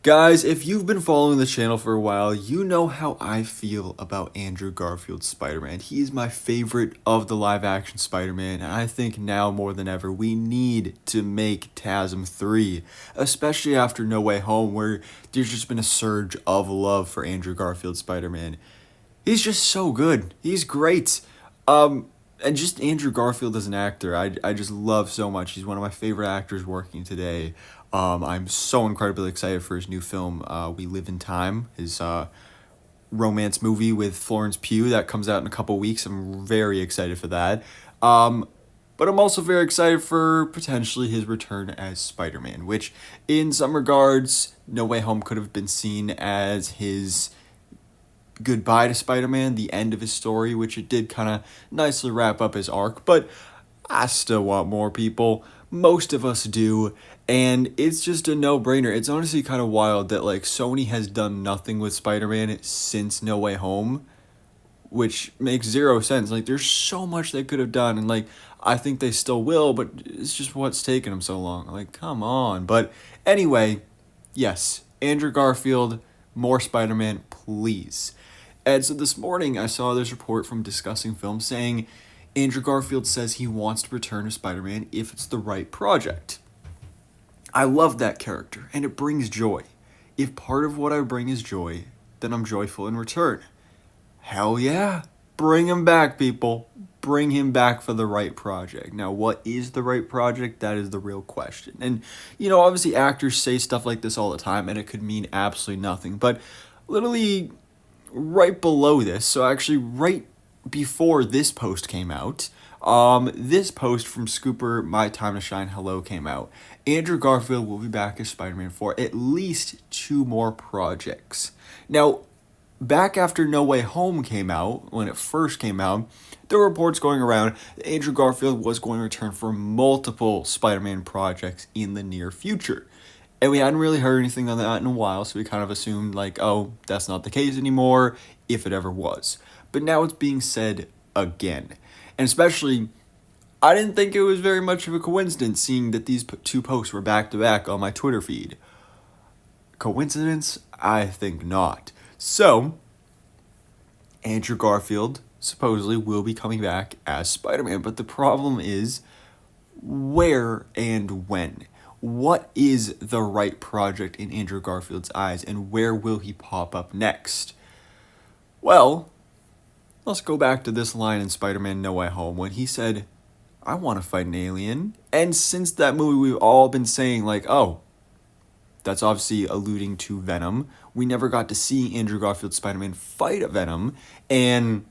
Guys, if you've been following the channel for a while, you know how I feel about Andrew Garfield's Spider-Man. He's my favorite of the live-action Spider-Man, and I think now more than ever, we need to make TASM 3, especially after No Way Home, where there's just been a surge of love for Andrew Garfield's Spider-Man. He's just so good. He's great. And just Andrew Garfield as an actor, I just love so much. He's one of my favorite actors working today. I'm so incredibly excited for his new film, We Live in Time, his romance movie with Florence Pugh that comes out in a couple weeks. I'm very excited for that. But I'm also very excited for potentially his return as Spider-Man, which in some regards, No Way Home could have been seen as his goodbye to Spider-Man, the end of his story, which it did kind of nicely wrap up his arc, but I still want more people. Most of us do, and it's just a no-brainer. It's honestly kind of wild that like Sony has done nothing with Spider-Man since No Way Home, which makes zero sense. Like there's so much they could have done, and like I think they still will, but it's just what's taking them so long. Like come on. But anyway, yes, Andrew Garfield, more Spider-Man, please. And so this morning I saw this report from Discussing Film saying Andrew Garfield says he wants to return to Spider-Man if it's the right project. I love that character, and it brings joy. If part of what I bring is joy, then I'm joyful in return. Hell yeah. Bring him back, people. Bring him back for the right project. Now, what is the right project? That is the real question. And, obviously actors say stuff like this all the time, and it could mean absolutely nothing. But literally right below this, so actually right before this post came out, this post from Scooper My Time to Shine Hello came out. Andrew Garfield will be back as Spider-Man for at least 2 more projects. Now, back after No Way Home came out, when it first came out, there were reports going around that Andrew Garfield was going to return for multiple Spider-Man projects in the near future. And we hadn't really heard anything on that in a while, so we kind of assumed, like, oh, that's not the case anymore, if it ever was. But now it's being said again. And especially, I didn't think it was very much of a coincidence seeing that these 2 posts were back-to-back on my Twitter feed. Coincidence? I think not. So, Andrew Garfield supposedly will be coming back as Spider-Man, but the problem is, where and when? What is the right project in Andrew Garfield's eyes, and where will he pop up next? Well, let's go back to this line in Spider-Man No Way Home when he said, I want to fight an alien. And since that movie, we've all been saying, like, oh, that's obviously alluding to Venom. We never got to see Andrew Garfield's Spider-Man fight a Venom. And,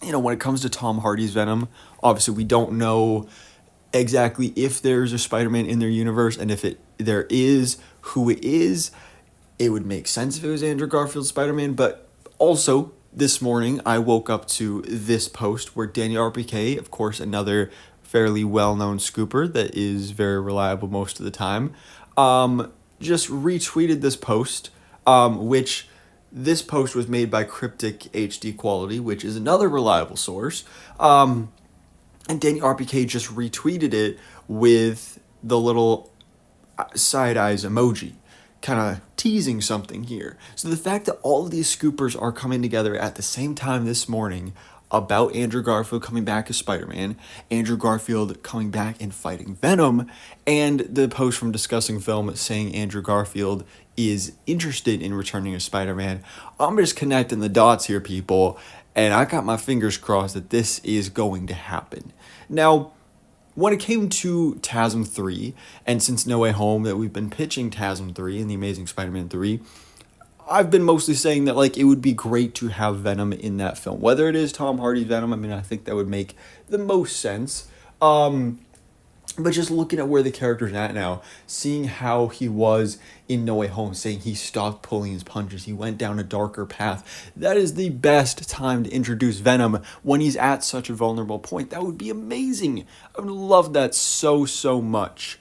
when it comes to Tom Hardy's Venom, obviously we don't know exactly if there's a Spider-Man in their universe, and if there is, who it is. It would make sense if it was Andrew Garfield's Spider-Man, but also this morning I woke up to this post where Daniel RPK, of course another fairly well-known scooper that is very reliable most of the time, just retweeted this post, which this post was made by Cryptic HD Quality, which is another reliable source, and Daniel RPK just retweeted it with the little side eyes emoji, kind of teasing something here. So the fact that all of these scoopers are coming together at the same time this morning about Andrew Garfield coming back as Spider-Man, Andrew Garfield coming back and fighting Venom, and the post from Discussing Film saying Andrew Garfield is interested in returning as Spider-Man, I'm just connecting the dots here, people, and I got my fingers crossed that this is going to happen. Now, when it came to TASM 3, and since No Way Home that we've been pitching TASM 3 and The Amazing Spider-Man 3, I've been mostly saying that like it would be great to have Venom in that film. Whether it is Tom Hardy's Venom, I mean, I think that would make the most sense. But just looking at where the character's at now, seeing how he was in No Way Home, saying he stopped pulling his punches, he went down a darker path, that is the best time to introduce Venom when he's at such a vulnerable point. That would be amazing. I would love that so, so much.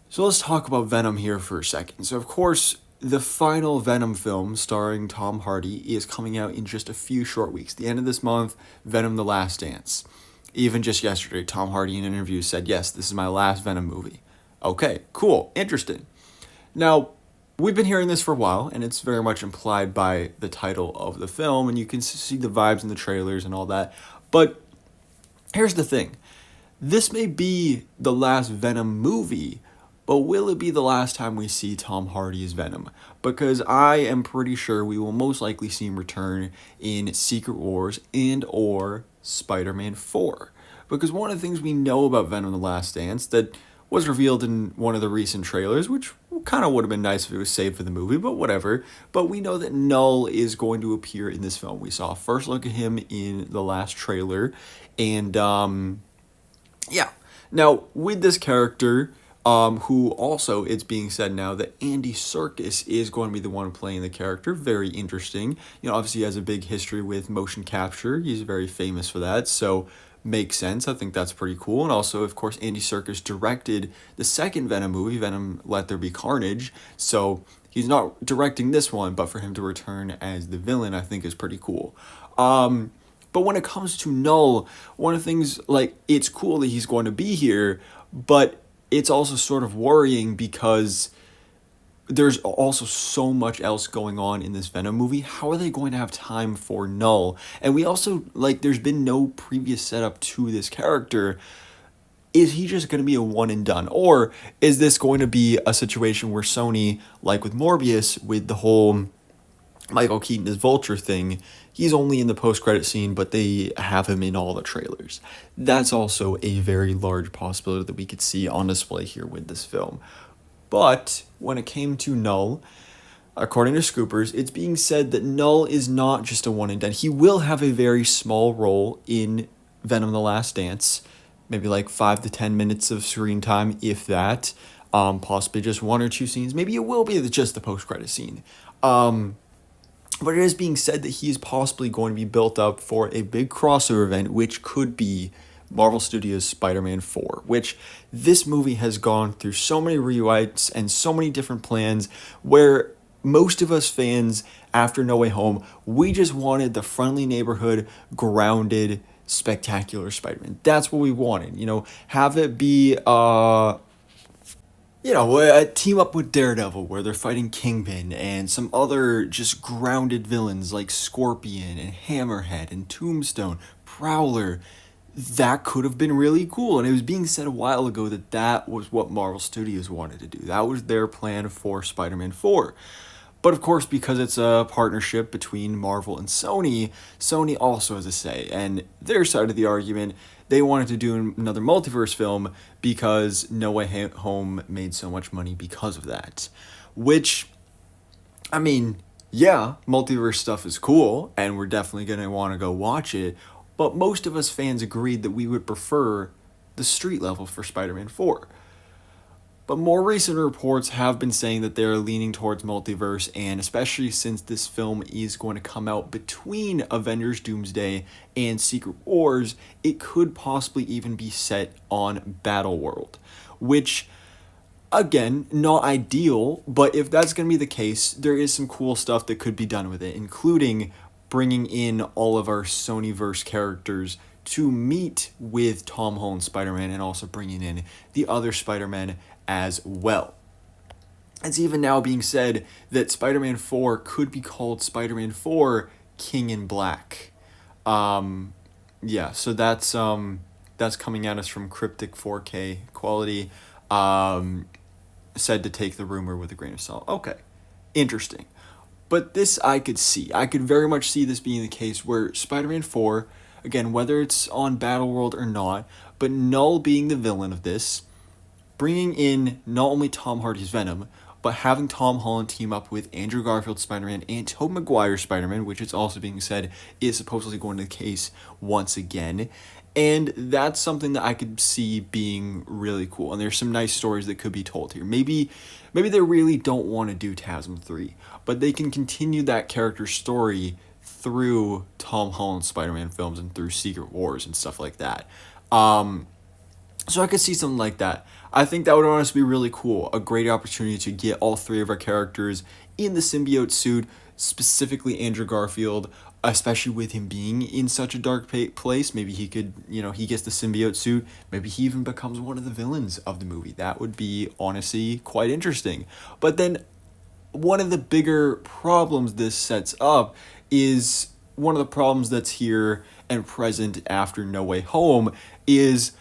So let's talk about Venom here for a second. So of course, the final Venom film starring Tom Hardy is coming out in just a few short weeks. The end of this month, Venom The Last Dance. Even just yesterday, Tom Hardy in an interview said, yes, this is my last Venom movie. Okay, cool, interesting. Now, we've been hearing this for a while, and it's very much implied by the title of the film, and you can see the vibes in the trailers and all that. But here's the thing. This may be the last Venom movie, but will it be the last time we see Tom Hardy as Venom? Because I am pretty sure we will most likely see him return in Secret Wars and or Spider-Man 4. Because one of the things we know about Venom The Last Dance that was revealed in one of the recent trailers, which kind of would have been nice if it was saved for the movie, but whatever. But we know that Knull is going to appear in this film. We saw a first look at him in the last trailer, and yeah. Now, with this character, who also, it's being said now that Andy Serkis is going to be the one playing the character. Very interesting. You know, obviously he has a big history with motion capture. He's very famous for that, so makes sense. I think that's pretty cool. And also, of course, Andy Serkis directed the second Venom movie, Venom Let There Be Carnage, so he's not directing this one, but for him to return as the villain, I think is pretty cool. But when it comes to Knull, one of the things, like, it's cool that he's going to be here, but it's also sort of worrying because there's also so much else going on in this Venom movie. How are they going to have time for Knull? And we also, like, there's been no previous setup to this character. Is he just going to be a one and done? Or is this going to be a situation where Sony, like with Morbius, with the whole Michael Keaton as Vulture thing, he's only in the post-credit scene, but they have him in all the trailers. That's also a very large possibility that we could see on display here with this film. But when it came to Knull, according to Scoopers, it's being said that Knull is not just a one and done. He will have a very small role in Venom The Last Dance, maybe like 5 to 10 minutes of screen time, if that. Possibly just 1 or 2 scenes. Maybe it will be just the post-credit scene. But it is being said that he is possibly going to be built up for a big crossover event, which could be Marvel Studios' Spider-Man 4, which this movie has gone through so many rewrites and so many different plans where most of us fans, after No Way Home, we just wanted the friendly neighborhood, grounded, spectacular Spider-Man. That's what we wanted, you know, have it be a team up with Daredevil where they're fighting Kingpin and some other just grounded villains like Scorpion and Hammerhead and Tombstone, Prowler. That could have been really cool. And it was being said a while ago that that was what Marvel Studios wanted to do. That was their plan for Spider-Man 4. But of course, because it's a partnership between Marvel and Sony, Sony also has a say. And their side of the argument, they wanted to do another multiverse film because No Way Home made so much money because of that. Which, I mean, yeah, multiverse stuff is cool, and we're definitely going to want to go watch it. But most of us fans agreed that we would prefer the street level for Spider-Man 4. But more recent reports have been saying that they're leaning towards multiverse, and especially since this film is going to come out between Avengers Doomsday and Secret Wars, it could possibly even be set on Battleworld, which, again, not ideal, but if that's going to be the case, there is some cool stuff that could be done with it, including bringing in all of our Sonyverse characters to meet with Tom Holland's Spider-Man and also bringing in the other Spider-Man as well. It's even now being said that Spider-Man 4 could be called Spider-Man 4 King in Black. So that's coming at us from Cryptic 4K quality. Said to take the rumor with a grain of salt. Okay, interesting. But this I could see. I could very much see this being the case where Spider-Man 4, again, whether it's on Battleworld or not, but Knull being the villain of this, bringing in not only Tom Hardy's Venom, but having Tom Holland team up with Andrew Garfield Spider-Man and Tobey Maguire Spider-Man, which is also being said is supposedly going to the case once again. And that's something that I could see being really cool. And there's some nice stories that could be told here. Maybe they really don't want to do TASM 3, but they can continue that character story through Tom Holland's Spider-Man films and through Secret Wars and stuff like that. So I could see something like that. I think that would honestly be really cool. A great opportunity to get all 3 of our characters in the symbiote suit, specifically Andrew Garfield, especially with him being in such a dark place. Maybe he could, he gets the symbiote suit. Maybe he even becomes one of the villains of the movie. That would be honestly quite interesting. But then one of the bigger problems this sets up is one of the problems that's here and present after No Way Home is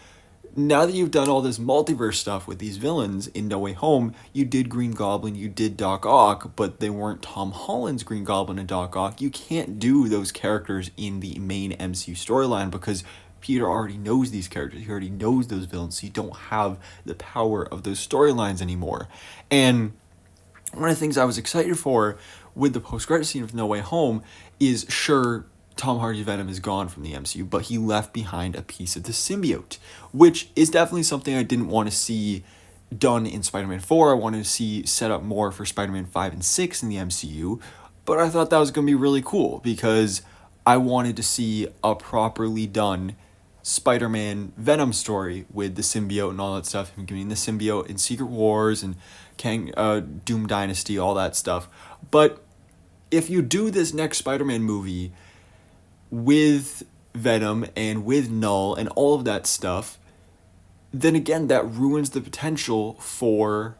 now that you've done all this multiverse stuff with these villains in No Way Home, you did Green Goblin, you did Doc Ock, but they weren't Tom Holland's Green Goblin and Doc Ock. You can't do those characters in the main MCU storyline because Peter already knows these characters. He already knows those villains, so you don't have the power of those storylines anymore. And one of the things I was excited for with the post-credit scene of No Way Home is, sure, Tom Hardy's Venom is gone from the MCU, but he left behind a piece of the symbiote, which is definitely something I didn't want to see done in Spider-Man 4. I wanted to see set up more for Spider-Man 5 and 6 in the MCU, but I thought that was going to be really cool because I wanted to see a properly done Spider-Man Venom story with the symbiote and all that stuff, him getting the symbiote in Secret Wars and Doom Dynasty, all that stuff. But if you do this next Spider-Man movie with Venom and with Knull and all of that stuff, then again, that ruins the potential for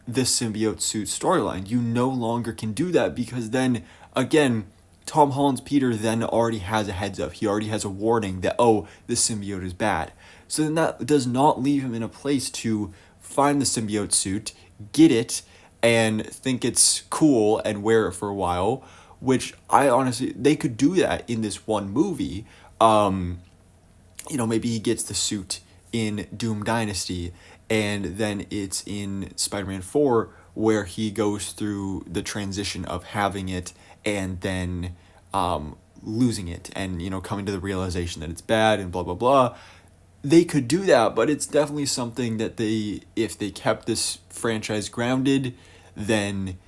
the symbiote suit storyline. You no longer can do that because then, again, Tom Holland's Peter then already has a heads up. He already has a warning that, oh, the symbiote is bad. So then that does not leave him in a place to find the symbiote suit, get it, and think it's cool and wear it for a while, which I honestly, they could do that in this one movie. Maybe he gets the suit in Doom Dynasty, and then it's in Spider-Man 4 where he goes through the transition of having it and then losing it and, coming to the realization that it's bad and blah, blah, blah. They could do that, but it's definitely something that if they kept this franchise grounded, then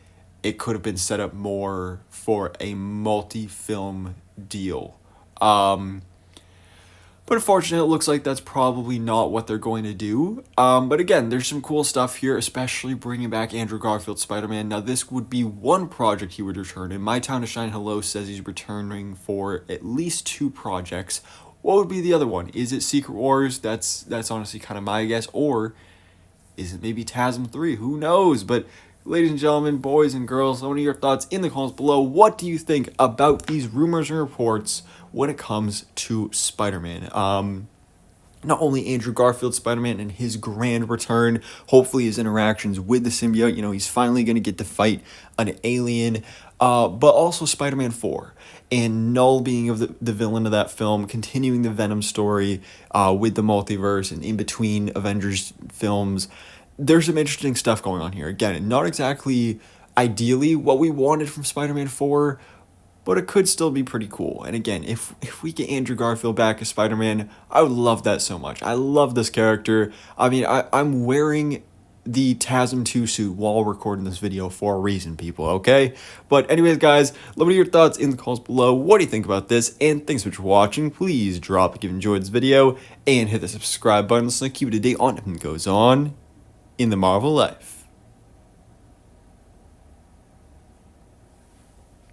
it could have been set up more for a multi-film deal. But unfortunately, it looks like that's probably not what they're going to do. But again, there's some cool stuff here, especially bringing back Andrew Garfield's Spider-Man. Now, this would be one project he would return in. My Town to Shine Hello says he's returning for at least 2 projects. What would be the other one? Is it Secret Wars? That's honestly kind of my guess. Or is it maybe TASM 3? Who knows? But ladies and gentlemen, boys and girls, what are your thoughts in the comments below? What do you think about these rumors and reports when it comes to Spider-Man? Not only Andrew Garfield's Spider-Man and his grand return, hopefully his interactions with the symbiote, he's finally going to get to fight an alien, but also Spider-Man 4 and Knull being of the villain of that film, continuing the Venom story with the multiverse and in between Avengers films. There's some interesting stuff going on here. Again, not exactly ideally what we wanted from Spider-Man 4, but it could still be pretty cool. And again, if we get Andrew Garfield back as Spider-Man, I would love that so much. I love this character. I mean, I'm wearing the TASM 2 suit while recording this video for a reason, people, okay? But anyways, guys, let me know your thoughts in the comments below. What do you think about this? And thanks so much for watching. Please drop a like if you enjoyed this video and hit the subscribe button so I keep it up to date on what goes on in the Marvel life.